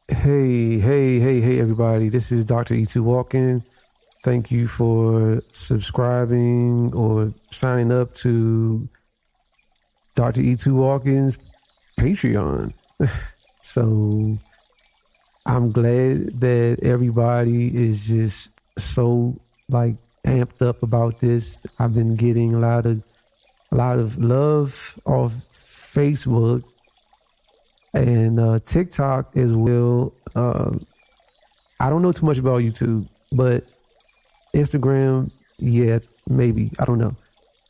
Hey, everybody. This is Dr. Etu Wahkan. Thank you for subscribing or signing up to Dr. Etu Wahkan's Patreon. So I'm glad that everybody is just so like amped up about this. I've been getting a lot of love off Facebook and TikTok as well. I don't know too much about YouTube, but Instagram, yeah, maybe. I don't know.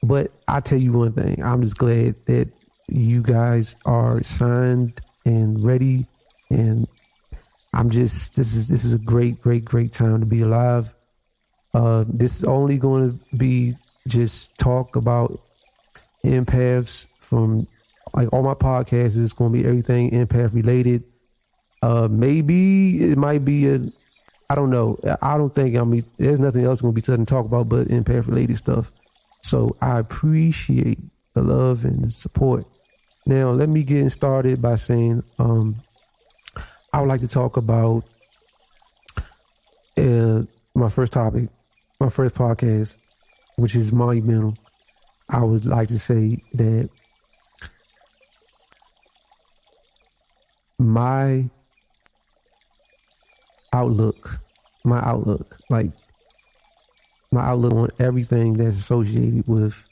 But I tell you one thing, I'm just glad that you guys are signed and ready. And this is a great time to be alive. This is only going to be just talk about empaths from like all my podcasts is going to be everything empath related. Maybe it might be I don't know. I don't think, there's nothing else going to be to talk about but empath related stuff. So I appreciate the love and the support. Now, let me get started by saying, I would like to talk about, my first topic, my first podcast, which is monumental. I would like to say that my outlook on everything that's associated with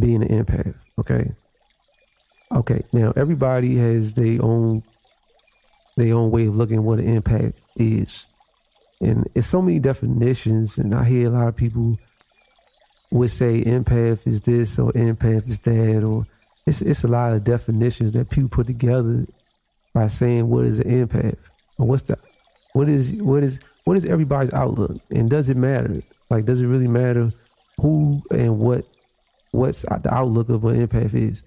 being an empath. Okay. Now everybody has their own way of looking at what an empath is, and it's so many definitions. And I hear a lot of people would say empath is this or empath is that, or it's a lot of definitions that people put together by saying what is an empath or what is everybody's outlook, and does it matter? Like, does it really matter who and what's the outlook of an empath is?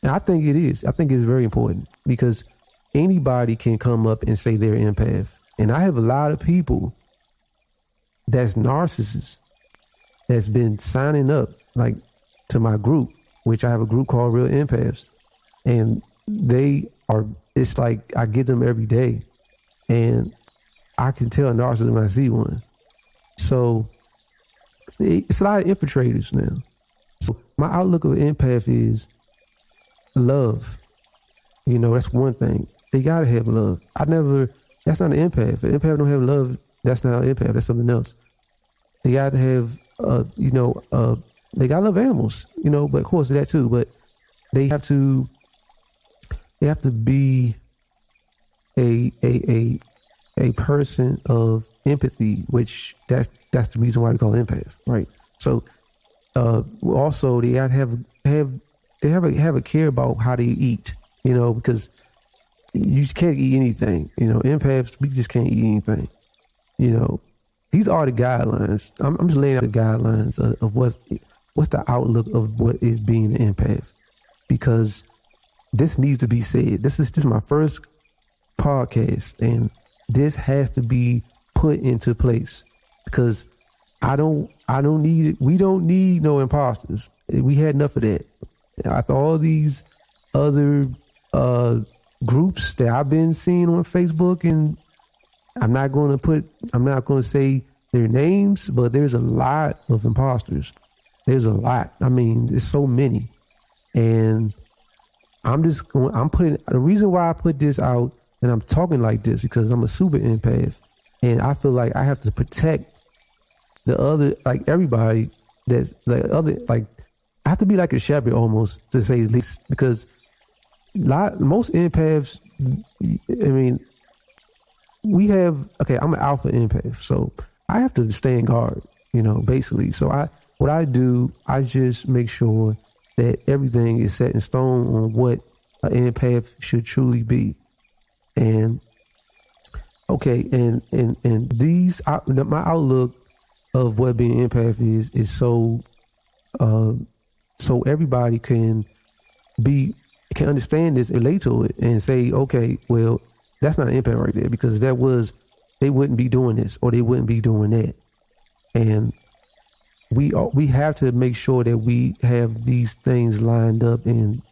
And I think it is. I think it's very important because anybody can come up and say they're an empath. And I have a lot of people that's narcissists that's been signing up like to my group, which I have a group called Real Empaths, and it's like I get them every day, and I can tell a narcissist when I see one. So it's a lot of infiltrators now. So my outlook of empath is love. That's one thing. They gotta have love. That's not an empath. If an empath don't have love, that's not an empath. That's something else. They gotta have, they gotta love animals, but of course that too. But they have to be a person of empathy, which that's the reason why we call empath, right? So also they gotta have a care about how they eat, because you just can't eat anything. Empaths, we just can't eat anything. These are the guidelines. I'm just laying out the guidelines of what's the outlook of what is being an empath, because this needs to be said. This is my first podcast, and this has to be put into place because we don't need no imposters. We had enough of that. After all these other groups that I've been seeing on Facebook, and I'm not going to say their names, but there's a lot of imposters. There's a lot. There's so many. And the reason why I put this out and I'm talking like this because I'm a super empath, and I feel like I have to protect the other, like everybody that's like other, like I have to be like a shepherd almost, to say the least, because most empaths, I'm an alpha empath, so I have to stay in guard, basically. So what I do, I just make sure that everything is set in stone on what an empath should truly be. And my outlook of what being an empath is so everybody can understand this, relate to it, and say, okay, well, that's not an empath right there, because if that was, they wouldn't be doing this or they wouldn't be doing that. And we have to make sure that we have these things lined up and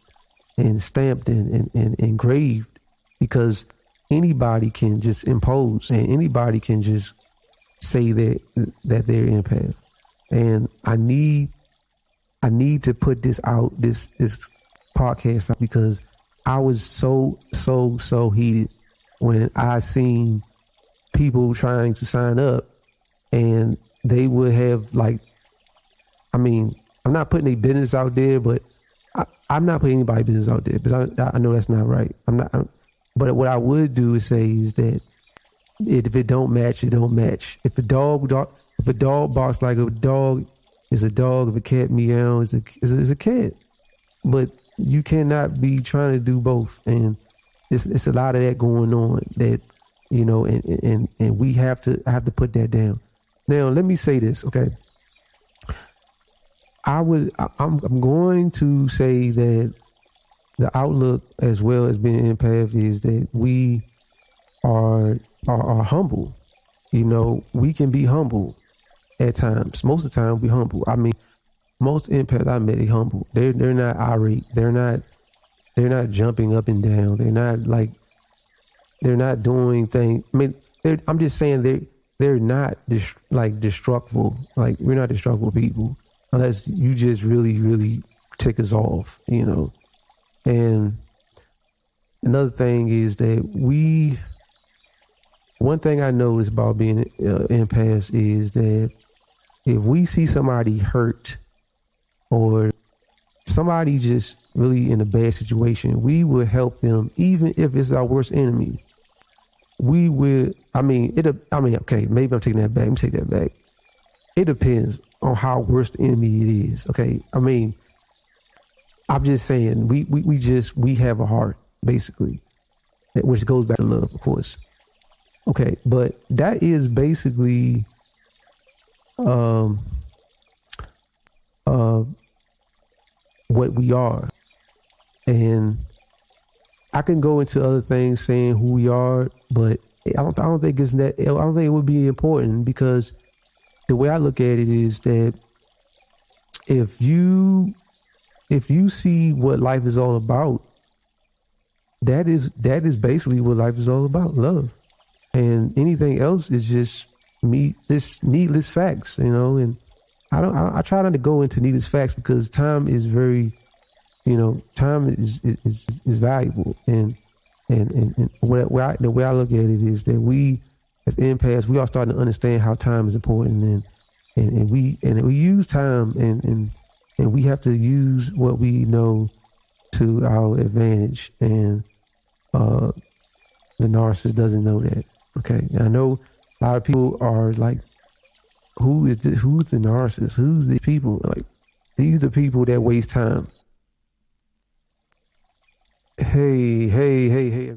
stamped and engraved, because anybody can just impose, and anybody can just say that they're empath. And I need to put this out, this podcast out, because I was so heated when I seen people trying to sign up, and they would have like, I mean, I'm not putting their business out there, but I'm not putting anybody's business out there because I know that's not right. But what I would do is say is that if it don't match, it don't match. If a dog barks like a dog, is a dog. If a cat meows, is a cat. But you cannot be trying to do both, and it's a lot of that going on. That and we have to put that down. Now, let me say this, okay? I'm going to say that the outlook, as well as being empath, is that we are humble. We can be humble at times. Most of the time, we humble. I mean, most empaths I met, they humble. They're not irate. They're not jumping up and down. They're not doing things. I mean, I'm just saying they're not destructive. Like, we're not destructive people unless you just really, really tick us off, And another thing is that one thing I know is about being empaths is that if we see somebody hurt or somebody just really in a bad situation, we will help them, even if it's our worst enemy. We will. Okay, maybe I'm taking that back. Let me take that back. It depends on how worst enemy it is. Okay, I mean, I'm just saying we have a heart, basically, which goes back to love, of course. Okay, but that is basically what we are. And I can go into other things saying who we are, but I don't think it's that. I don't think it would be important, because the way I look at it is that if you see what life is all about, that is basically what life is all about, love. And anything else is just this needless facts, and I try not to go into needless facts, because time is very, time is valuable. And the way I look at it is that we, as empaths, we are starting to understand how time is important, and we use time, and we have to use what we know to our advantage. And the narcissist doesn't know that. Okay, and I know a lot of people are like, who's the narcissist? Who's the people? Like, these are people that waste time. Hey.